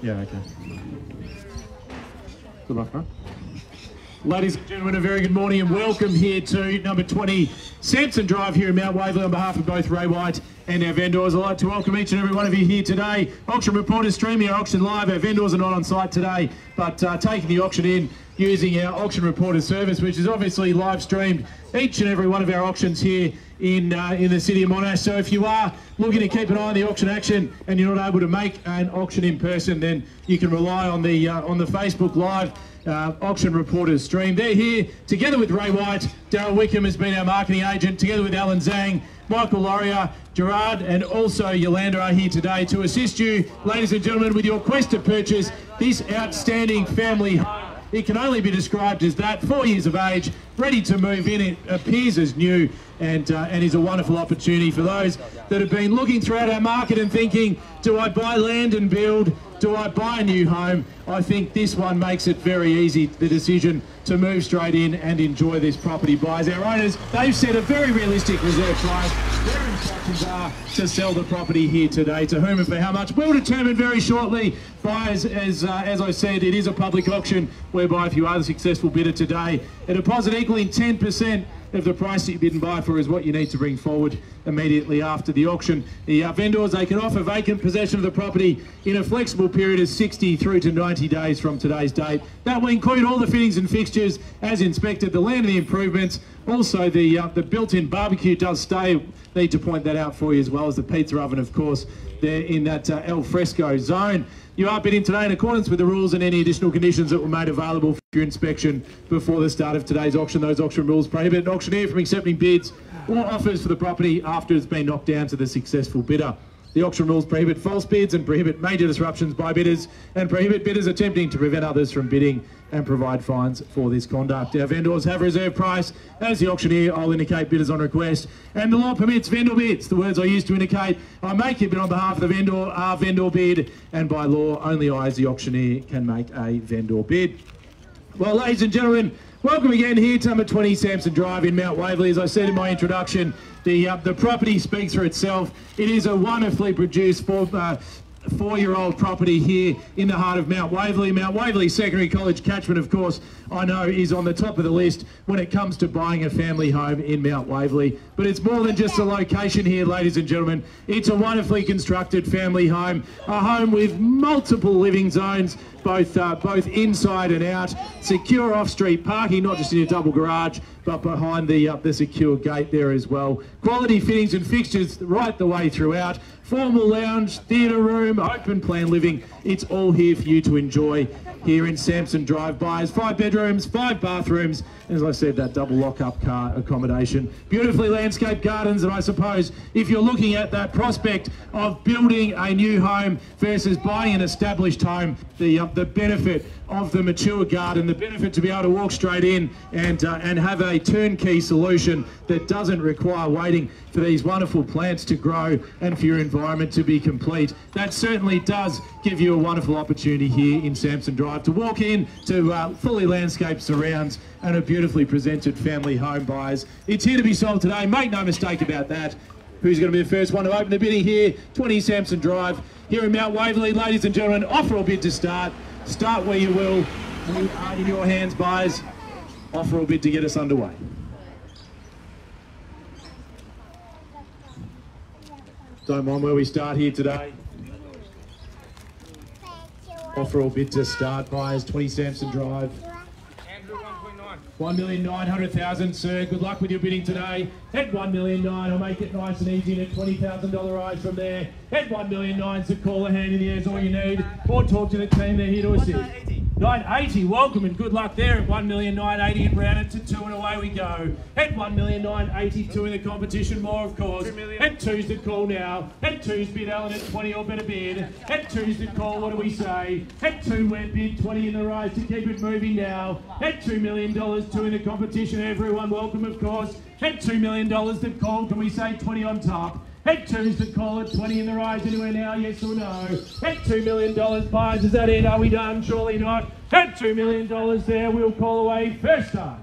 Yeah, okay. Good luck, bro. Ladies and gentlemen, a very good morning and welcome here to number 20 Sampson Drive here in Mount Waverley on behalf of both Ray White and our vendors. I'd like to welcome each and every one of you here today. Auction reporters streaming our auction live. Our vendors are not on site today, but taking the auction in using our auction reporter service, which is obviously live streamed each and every one of our auctions here in the city of Monash. So if you are looking to keep an eye on the auction action and you're not able to make an auction in person, then you can rely on the Facebook Live auction reporters stream. They're here together with Ray White. Darryl Wickham has been our marketing agent, together with Alan Zhang, Michael Laurier, Gerard and also Yolanda are here today to assist you, ladies and gentlemen, with your quest to purchase this outstanding family home. It can only be described as that, 4 years of age, ready to move in. It appears as new and is a wonderful opportunity for those that have been looking throughout our market and thinking, do I buy land and build? Do I buy a new home? I think this one makes it very easy, the decision to move straight in and enjoy this property. Buyers, our owners, they've set a very realistic reserve price. Their instructions are to sell the property here today. To whom and for how much will determine very shortly. Buyers, as I said, it is a public auction whereby if you are the successful bidder today, a deposit equaling 10% of the price that you bid and buy for is what you need to bring forward immediately after the auction. The vendors, they can offer vacant possession of the property in a flexible period of 60 through to 90 days from today's date. That will include all the fittings and fixtures as inspected, the land and the improvements. Also the built-in barbecue does stay. Need to point that out for you, as well as the pizza oven, of course, there in that al fresco zone. You are bidding today in accordance with the rules and any additional conditions that were made available for your inspection before the start of today's auction. Those auction rules prohibit an auctioneer from accepting bids or offers for the property after it's been knocked down to the successful bidder. The auction rules prohibit false bids and prohibit major disruptions by bidders and prohibit bidders attempting to prevent others from bidding and provide fines for this conduct. Our vendors have reserve price. As the auctioneer, I'll indicate bidders on request. And the law permits vendor bids. The words I use to indicate I make it bid on behalf of the vendor are vendor bid, and by law, only I as the auctioneer can make a vendor bid. Well, ladies and gentlemen, welcome again here to number 20 Sampson Drive in Mount Waverley. As I said in my introduction, the property speaks for itself. It is a wonderfully produced four-year-old property here in the heart of Mount Waverley. Mount Waverley Secondary College catchment, of course, I know is on the top of the list when it comes to buying a family home in Mount Waverley. But it's more than just a location here, ladies and gentlemen. It's a wonderfully constructed family home, a home with multiple living zones, both inside and out, secure off-street parking, not just in your double garage, but behind the secure gate there as well. Quality fittings and fixtures right the way throughout. Formal lounge, theatre room, open plan living. It's all here for you to enjoy here in Sampson Drive. Buyers, 5 bedrooms, 5 bathrooms, and as I said, that double lock-up car accommodation. Beautifully landscaped gardens, and I suppose if you're looking at that prospect of building a new home versus buying an established home, the benefit of the mature garden, the benefit to be able to walk straight in and have a turnkey solution that doesn't require waiting for these wonderful plants to grow and for your environment to be complete. That certainly does give you a wonderful opportunity here in Sampson Drive to walk in to fully landscaped surrounds and a beautifully presented family home. Buyers, it's here to be sold today. Make no mistake about that. Who's going to be the first one to open the bidding here? 20 Sampson Drive here in Mount Waverley. Ladies and gentlemen, offer or bid to start. Start where you will. We are in your hands, buyers. Offer or bid to get us underway. Don't mind where we start here today. Offer or bid to start, buyers. 20 Sampson Drive. 1,900,000, sir. Good luck with your bidding today. Head 1,900,000. I'll make it nice and easy and a $20,000 rise from there. Head 1,900,000, so call a hand in the air is all you need. Or talk to the team, they're here to assist. 980, welcome and good luck there at 1,980,000 and round it to 2 and away we go. Head 1,982,000 in the competition, more of course. Head 2's the call now. Head 2's bid Alan at 20 or better bid. Head 2's the call, what do we say? Head 2 went bid 20 in the rise to keep it moving now. Head $2 million, 2 in the competition, everyone welcome of course. Head $2 million the call, can we say 20 on top? Head 2's the call at 20 in the rise anywhere now, yes or no? Head $2 million buyers, is that it? Are we done? Surely not. Head $2 million there, we'll call away first start.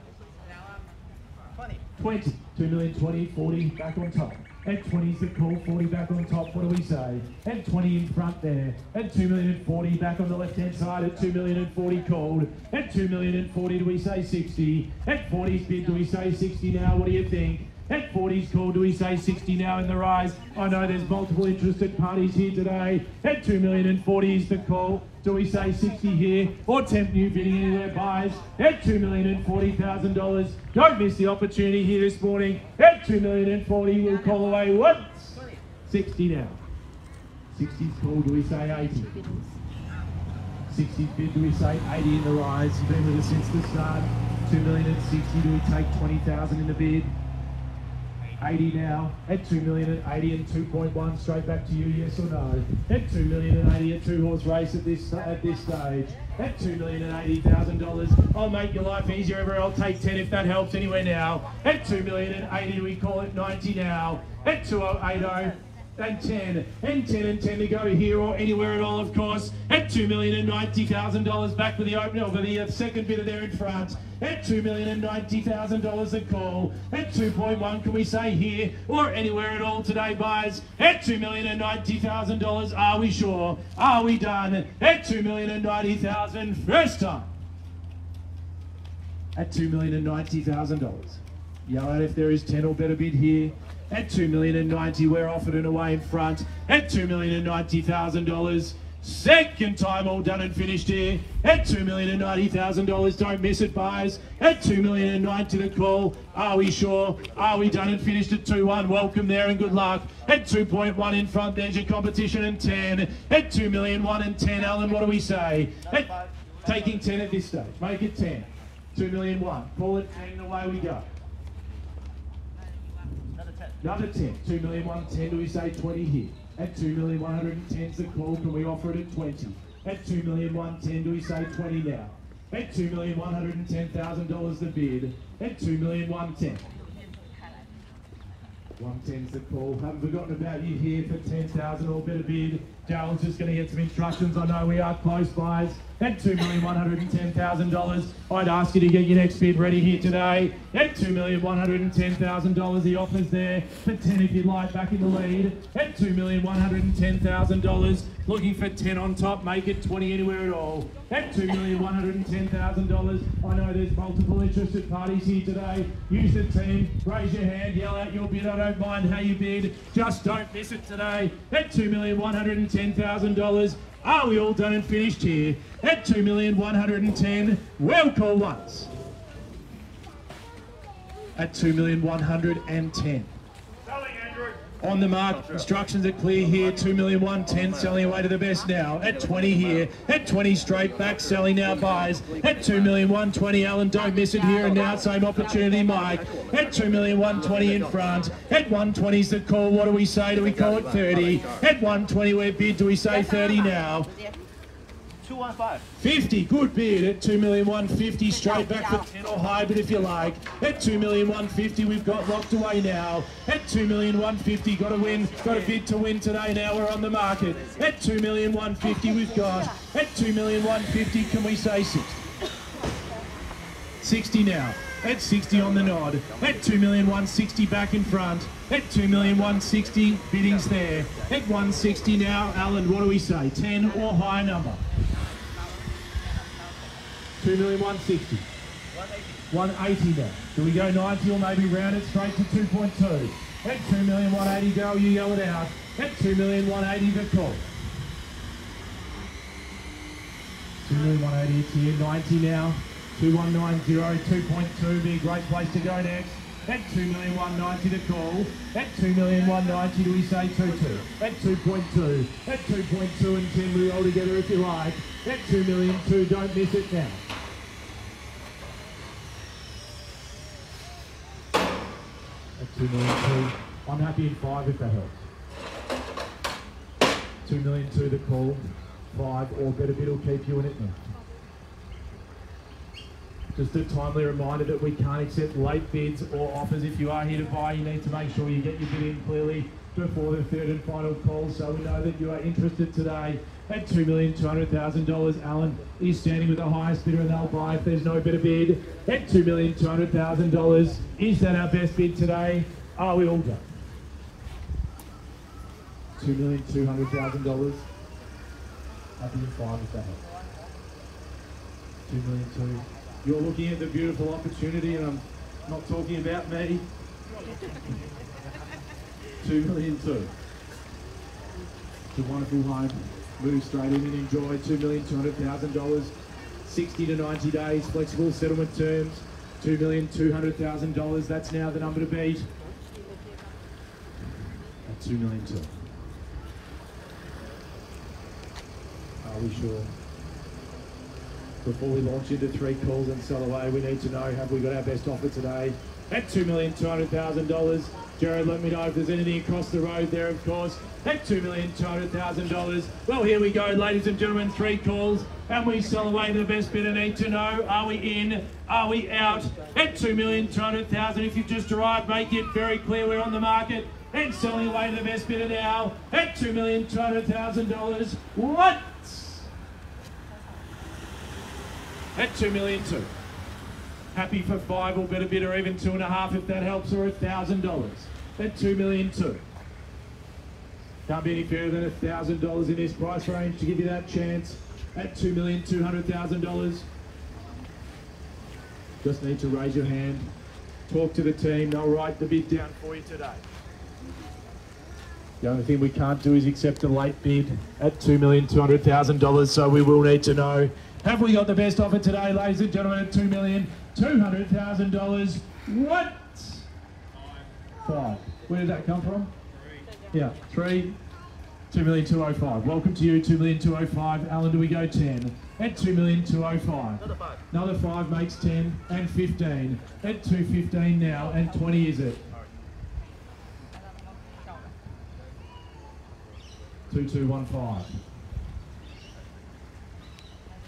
20, 2 million, 20, 40, back on top. And 20's the call, 40 back on top, what do we say? And 20 in front there. And 2,040,000 back on the left-hand side at 2,040,000 called. And 2,040,000, do we say 60? And 40's bid, do we say 60 now? What do you think? At 40's call, do we say 60 now in the rise? I know there's multiple interested parties here today. At 2,040,000 is the call. Do we say 60 here or tempt new bidding anywhere buys? At $2,040,000. Don't miss the opportunity here this morning. At 2,040,000, we'll call away once. 60 now. 60's call, do we say 80? 60's bid, do we say 80 in the rise? You've been with us since the start. 2,060,000, do we take 20,000 in the bid? 80 now, at 2,080,000 and 2.1, straight back to you, yes or no? At 2,080,000, a two-horse race at this stage. At $2,080,000, I'll make your life easier ever. I'll take 10 if that helps anywhere now. At 2,080,000, we call it 90 now. At 2,080,000. And 10 and 10 to go here or anywhere at all, of course. At $2,090,000 back with the opener over the second bidder there in front. At $2,090,000 a call. At 2.1, can we say here or anywhere at all today, buyers? At $2,090,000, are we sure? Are we done? At $2,090,000, first time. At $2,090,000. Yell out if there is 10 or better bid here. At $2,090,000, we're offered and away in front. At $2,090,000. Second time all done and finished here. At $2,090,000. Don't miss it, buyers. At $2,090,000 the call. Are we sure? Are we done and finished at 2-1? Welcome there and good luck. At 2.1 in front, there's your competition and 10. At $2,001,000 and 10, Alan, what do we say? At, taking 10 at this stage. Make it 10. $2,001,000. Call it 10 and away we go. Another 10, $2,001,010, do we say 20 here? At $2,110,000's the call, can we offer it at 20? At $2,001,010, do we say 20 now? At $2,110,000 the bid. At $2,001,010. 110's the call. Haven't forgotten about you here for 10,000 or better bid. Darryl's just going to get some instructions. I know we are close buys. At $2,110,000, I'd ask you to get your next bid ready here today. At $2,110,000, the offer's there for 10 if you'd like, back in the lead. At $2,110,000, looking for 10 on top, make it 20 anywhere at all. At $2,110,000, I know there's multiple interested parties here today. Use the team, raise your hand, yell out your bid. I don't mind how you bid, just don't miss it today. At $2,110,000. Are we all done and finished here? At $2,110,000, we'll call once. At $2,110,000. On the mark, instructions are clear here. $2,110,000, selling away to the best now. At 20 here. At 20 straight back, selling now buys. At $2,120,000, Alan, don't miss it here and now. Same opportunity, Mike. At $2,120,000 in front. At 120's the call. What do we say? Do we call it 30? At 120 we're bid. Do we say 30 now? 215. 50, good bid at $2,150,000, straight back for 10 or hybrid if you like. At $2,150,000, we've got locked away now. At $2,150,000, got to win, got a bid to win today now, we're on the market. At $2,150,000 we've got. At $2,150,000, can we say 60? 60 now. At 60 on the nod. At $2,160,000 back in front. At $2,160,000, bidding's there. At 160 now, Alan, what do we say? 10 or higher number? $2,160,000. 180 now. Do we go 90 or maybe round it straight to 2.2? At $2,180,000, go, you yell it out. At $2,180,000 the call. $2,180,000, it's here, 90 now. 2,190, 2.2, be a great place to go next. At $2,190,000 the call. At $2,190,000, do we say 2.2? At 2.2. At 2.2 and 10, we all together if you like. At $2,200,000, don't miss it now. At $2,200,000, I'm happy in 5 if that helps. $2,200,000 the call. 5 or better bid will keep you in it now. Just a timely reminder that we can't accept late bids or offers. If you are here to buy, you need to make sure you get your bid in clearly before the third and final call, so we know that you are interested today. At $2,200,000, Alan is standing with the highest bidder and they'll buy if there's no better bid. At $2,200,000, is that our best bid today? Are we all done? $2,200,000. Happy with 5 if that helps. 2,200,000. You're looking at the beautiful opportunity, and I'm not talking about me. 2,200,000. It's a wonderful home. Move straight in and enjoy. $2,200,000. 60 to 90 days, flexible settlement terms. $2,200,000. That's now the number to beat. At 2,200,000. Are we sure? Before we launch into 3 calls and sell away, we need to know, have we got our best offer today? At $2,200,000. Jared, let me know if there's anything across the road there, of course. At $2,200,000. Well, here we go, ladies and gentlemen, 3 calls. And we sell away the best bidder. Need to know, are we in? Are we out? At $2,200,000. If you've just arrived, make it very clear we're on the market and selling away the best bidder now. At $2,200,000. What? At $2,200,000. Happy for 5 or better bid, or even 2.5 if that helps, or $1,000. At $2,200,000. Can't be any fairer than $1,000 in this price range to give you that chance. At $2,200,000. Just need to raise your hand, talk to the team, they'll write the bid down for you today. The only thing we can't do is accept a late bid at $2,200,000, so we will need to know, have we got the best offer today, ladies and gentlemen, at $2,200,000? What? 5. Where did that come from? 3. Yeah, 3. $2,205,000. Welcome to you, $2,205,000. Alan, do we go 10? At $2,205,000. Another 5. Another 5 makes 10 and 15. At $215,000 now, and 20 is it? 2215.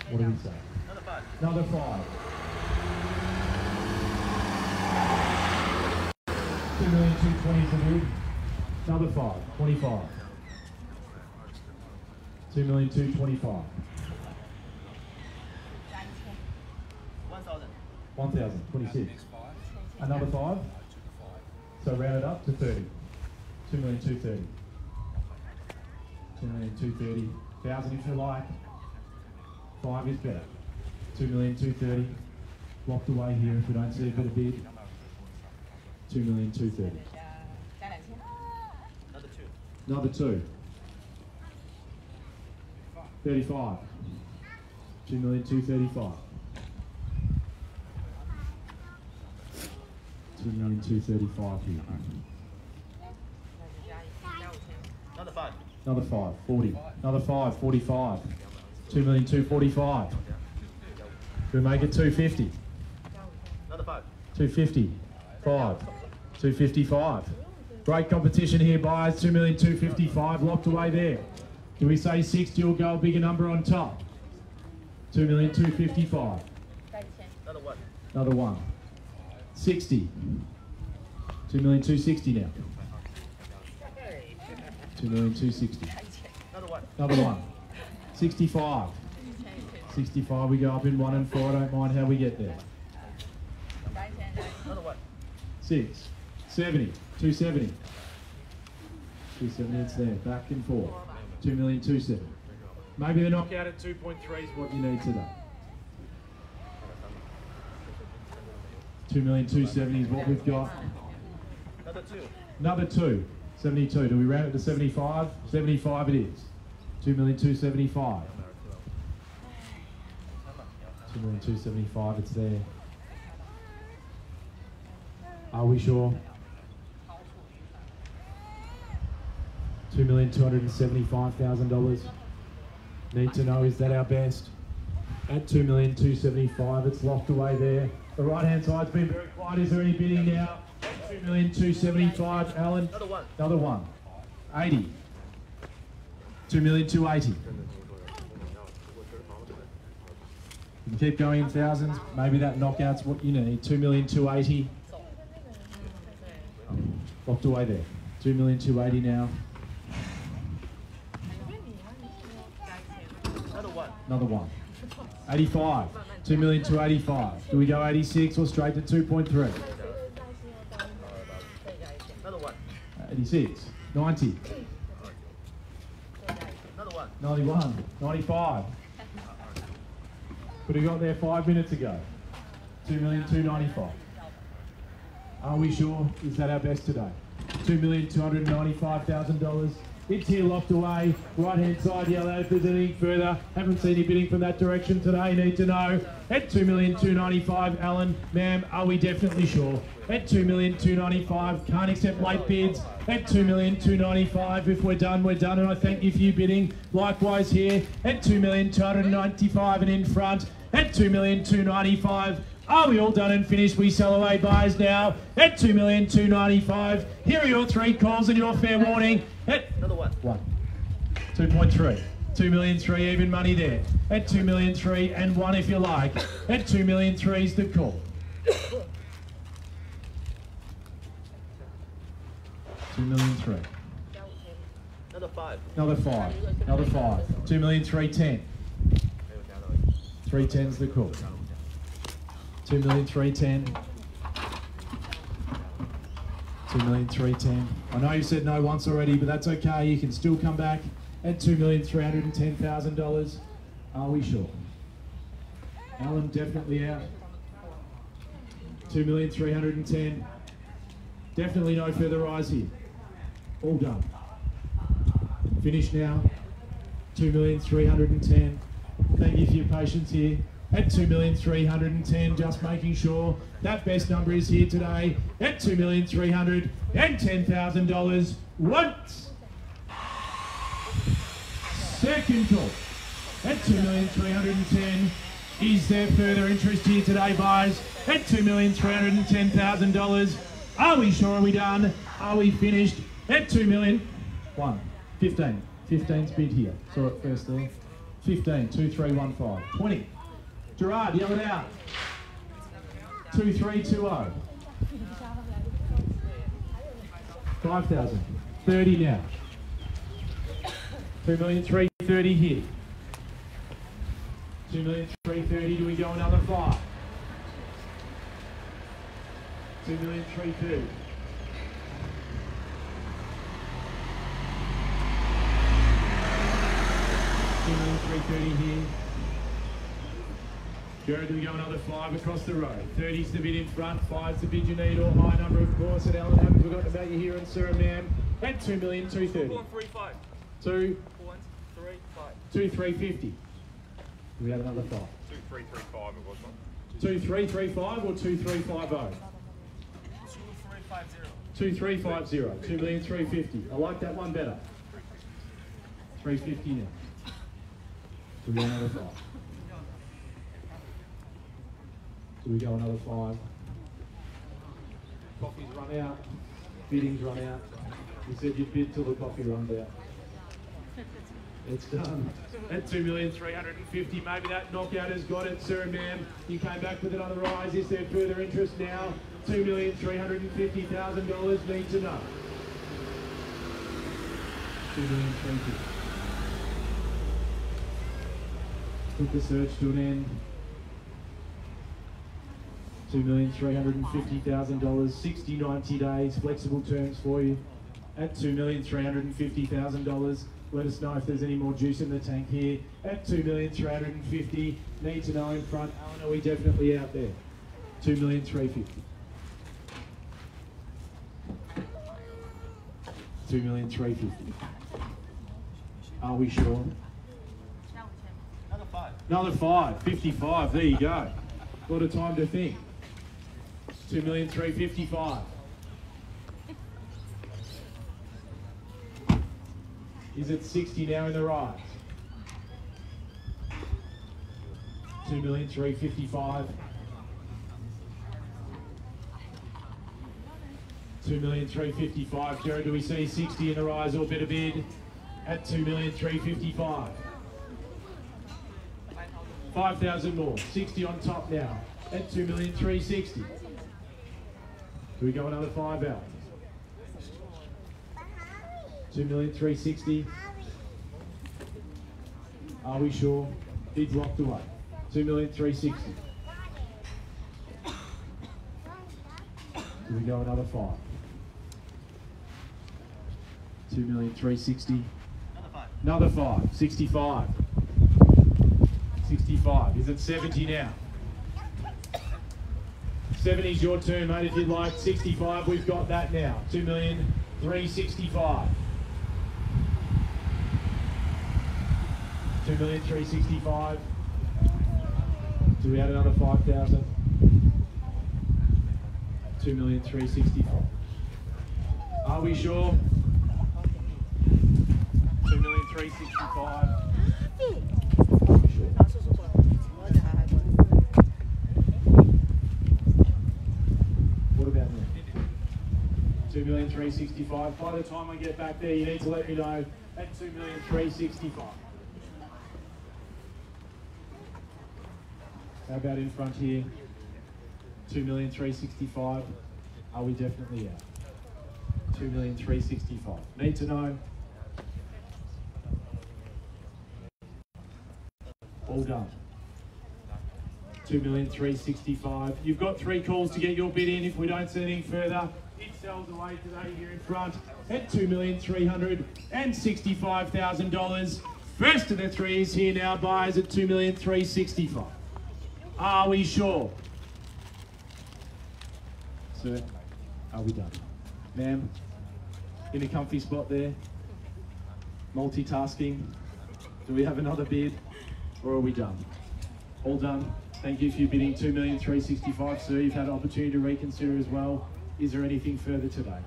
What do we say? Another 5. Another 5. $2,220,000 is the bid. Another 5. 25. $2,225,000. 1,000. 1,000. 26. Another 5. So round it up to 30. 2,230,000. 2,230,000 if you like. 5 is better. 2,230,000. Locked away here if we don't see a better bid. 2,230,000. Another 2. Another 2. 35. 2,235,000. 2,235,000 here. Another 5. Another 5. 40. Another 5. 45. 2,245,000. We make it 250. Another 5. 250. 5. 255. Great competition here, buyers. 2,255,000 locked away there. Do we say 60 or go a bigger number on top? 2,255,000. Another 1. Another 1. 60. 2,260,000 now. 2,260,000. Another 1. Another 1. 65. 65. We go up in 1 and 4. I don't mind how we get there. Another 1. 6. 70. 270. 270. It's there. Back and forth. 2,270,000. Maybe the knockout at 2.3 is what you need today. 2,270,000 is what we've got. Another 2. Another 2. 72. Do we round it to 75? 75 it is. 2,275,000. 2,275,000. It's there. Are we sure? $2,275,000. Need to know, is that our best? At 2,275,000, it's locked away there. The right hand side's been very quiet. Is there any bidding now? 2,275,000, Alan. Another 1. Another 1. 80. 2,280,000. You can keep going in thousands. Maybe that knockout's what you need. 2,280,000. Locked away there. 2,280,000 now. Another 1. Another 1. 85. 2,285,000. Do we go 86 or straight to 2.3? Another 1. 86. 90. 91, 95. Could have got there 5 minutes ago. 2,295,000. Are we sure? Is that our best today? $2,295,000. It's here locked away. Right hand side yellow. If there's anything further, haven't seen any bidding from that direction today. Need to know. At $2,295,000, Alan, ma'am, are we definitely sure? At $2,295,000, can't accept late bids. At $2,295,000, if we're done, we're done. And I thank you for your bidding. Likewise here at $2,295,000 and in front at $2,295,000. Are we all done and finished? We sell away buyers now at $2,295,000. Here are your three calls and your fair warning at Another one. 2.3. 2,000,003 even money there. At 2,000,003 and 1 if you like. At 2,000,003 is the call. 2,000,003. Another 5. Another 5. Another 5. 2,000,310. 310's the call. 2,000,310. 2,000,310. I know you said no once already, but that's okay. You can still come back at $2,310,000. Are we sure? Alan definitely out. 2,310,000. Definitely no further rise here. All done. Finished now. 2,310,000. Thank you for your patience here. At 2,310,000, just making sure that best number is here today at $2,310,000 once. Second call at $2,310,000. Is there further interest here today, buyers? At $2,310,000. Are we sure? Are we done? Are we finished? At 2,000,000. 1, 15. 15's bid here. Saw it first there. 15, 2315. 20. Gerard, yell it out. 2320. 5,000. 30 now. 2,330,000 here. 2,330,000. Do we go another 5? 2,330,000. 2,330,000 here. Jared, do we go another 5 across the road? 30's the bid in front, 5's the bid you need, or high number of course. And Alan, haven't forgotten about you here in Suriname. At 2,230,000. 4,135. 2. 4,135. 2,350. Do we have another 5? 2,335 it was one. 2,335 or 2,350? 2,350. 2,350. 2,350,000. I like that one better. 350 now. Do we go another 5? Do we go another 5? Coffee's run out. Bidding's run out. You said you'd bid till the coffee runs out. It's done. At 2,350,000, maybe that knockout has got it, sir, ma'am. You came back with it on the rise. Is there further interest now? $2,350,000. Need to know. 2,350,000. Put the search to an end. $2,350,000, 60, 90 days, flexible terms for you at $2,350,000. Let us know if there's any more juice in the tank here at $2,350,000. Need to know in front. Alan, are we definitely out there? $2,350,000. 2,350,000. Are we sure? Another 5. Another 5, 55. There you go. A lot of time to think. 2,355,000. Is it 60 now in the rise? 2,355,000. 2,355,000. Jared, do we see 60 in the rise or better bid at 2,355,000? 5,000 more. 60 on top now at 2,360,000. Do we go another 5 out? 2,360,000. Are we sure? Bid locked away. 2,360,000. Do we go another 5? 2,360,000. Another 5. Another 5. 65. 65. Is it 70 now? 70's your turn, mate, if you'd like. 65, we've got that now. 2,365,000. 2,365,000. Do we add another 5,000? 2,365,000. Are we sure? 2,365,000. What about now? 2,365,000. By the time I get back there, you need to let me know at 2,365,000. How about in front here? 2,365,000. Are we definitely out? 2,365,000. Need to know. All done. 2,365,000. You've got 3 calls to get your bid in. If we don't see anything further, it sells away today here in front at $2,365,000. First of the 3 is here now, buyers at 2,365,000. Are we sure? Sir, are we done? Ma'am, in a comfy spot there? Multitasking? Do we have another bid? Or are we done? All done. Thank you for your bidding. 2,365,000, sir. You've had an opportunity to reconsider as well. Is there anything further today?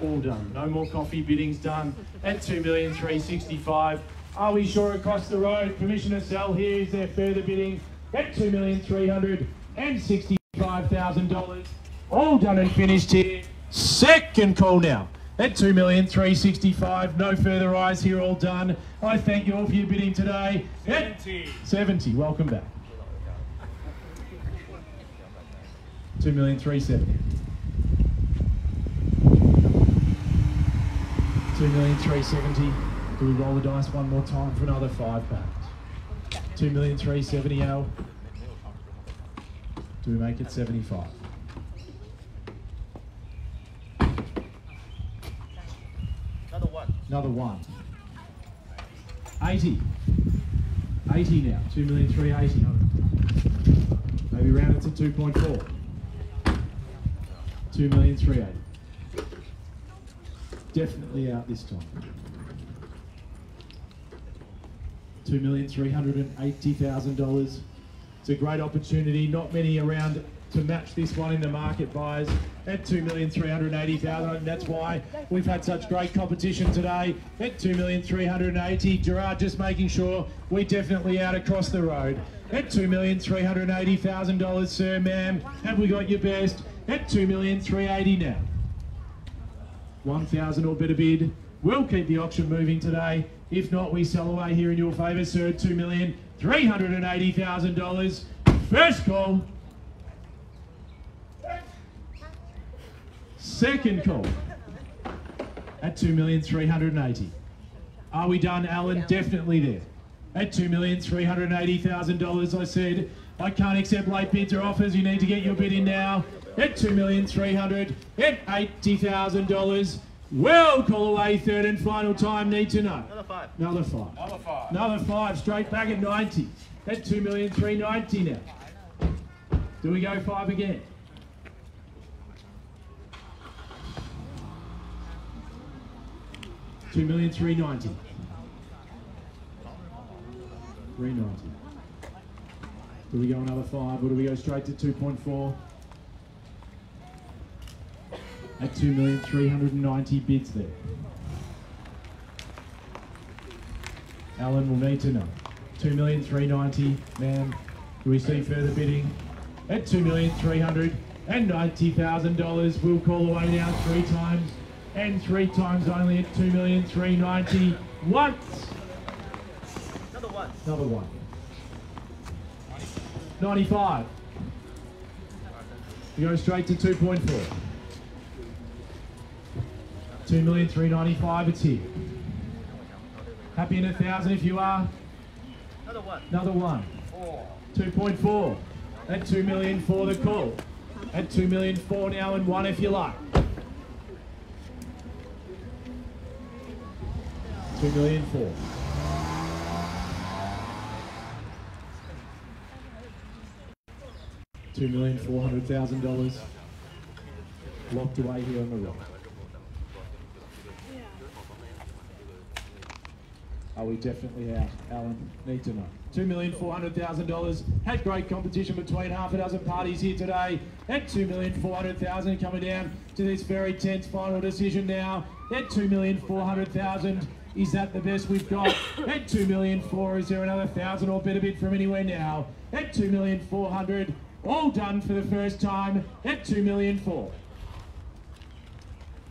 All done. No more coffee. Bidding's done at 2,365,000. Are we sure across the road? Permission to sell here. Is there further bidding at $2,365,000? All done and finished here. Second call now at 2,365,000. No further eyes here. All done. I thank you all for your bidding today. 70. Welcome back. 2,370,000. 2,370,000. Do we roll the dice one more time for another 5 pounds? 2,370,000, Al. Do we make it 75? Another one. 80. 80 now. 2,380,000. Maybe round it to 2.4. 2,380,000. Definitely out this time. 2,380,000. It's a great opportunity. Not many around to match this one in the market, buyers, at 2,380,000. And that's why we've had such great competition today at 2,380,000. Gerard just making sure we definitely out across the road at $2,380,000, sir, ma'am. Have we got your best at 2,380,000 now? 1,000 or better bid. We'll keep the auction moving today. If not, we sell away here in your favour, sir, at $2,380,000. First call. Second call at 2,380,000. Are we done, Alan? Definitely there. At $2,380,000, I said, I can't accept late bids or offers. You need to get your bid in now. At $2,380,000. Well, call away, third and final time. Need to know. Another 5. Another 5. Another 5. Another 5. Straight back at 90. At 2,390,000 now. Do we go 5 again? $2,390,000. 390. Do we go another 5 or do we go straight to 2.4? At 2,390,000 bids there. Alan will need to know. 2,390,000, ma'am. Do we see further bidding? At $2,390,000. We'll call away now 3 times. And 3 times only at 2,390,000. Once. Another 1. Another 1. 95. We go straight to 2.4. 2,395,000. It's here. Happy in 1,000 if you are. Another 1. Another 1. 2.4. At 2,000,000 for the call. At 2,000,000 now and 1 if you like. 2,004,000. $2,400,000 locked away here on the rock. Are we definitely out, Alan? Need to know. $2,400,000. Had great competition between half a dozen parties here today. At $2,400,000 coming down to this very tense final decision now. At $2,400,000. Is that the best we've got? At $2,400,000. Is there another 1,000 or better bid from anywhere now? At $2,400,000. All done for the first time at $2,400,000.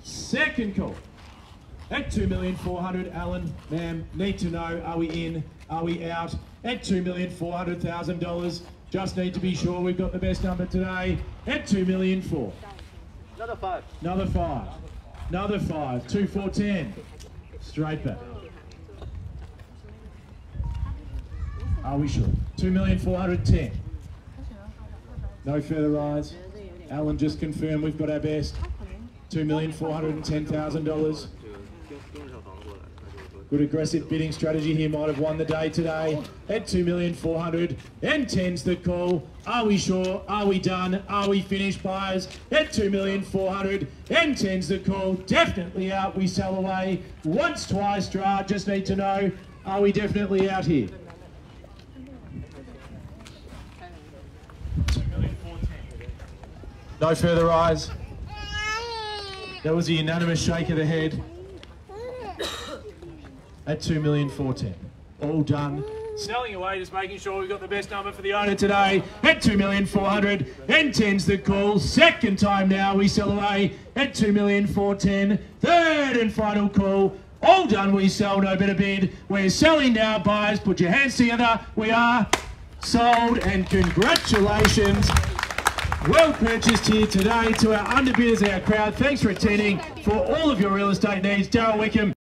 Second call at $2,400,000. Alan, ma'am, need to know, are we in? Are we out? At $2,400,000. Just need to be sure we've got the best number today at $2,400,000. Another 5. Another 5. Another 5. 2, 4, 10. Straight back. Are we sure? $2,410,000. No further rise. Alan just confirmed we've got our best. $2,410,000. Good aggressive bidding strategy here might have won the day today. At $2,400,000. And 10's the call. Are we sure? Are we done? Are we finished, buyers? At $2,400,000. And 10's the call. Definitely out. We sell away. Once, twice, draw. Just need to know, are we definitely out here? No further rise. That was a unanimous shake of the head at $2,410,000. All done. Selling away, just making sure we've got the best number for the owner today at $2,400,000. And 10's the call. Second time now we sell away at $2,410,000. Third and final call. All done, we sell, no better bid. We're selling now, buyers. Put your hands together. We are sold, and congratulations. Well purchased here today to our underbidders, our crowd. Thanks for attending. For all of your real estate needs, Darryl Wickham.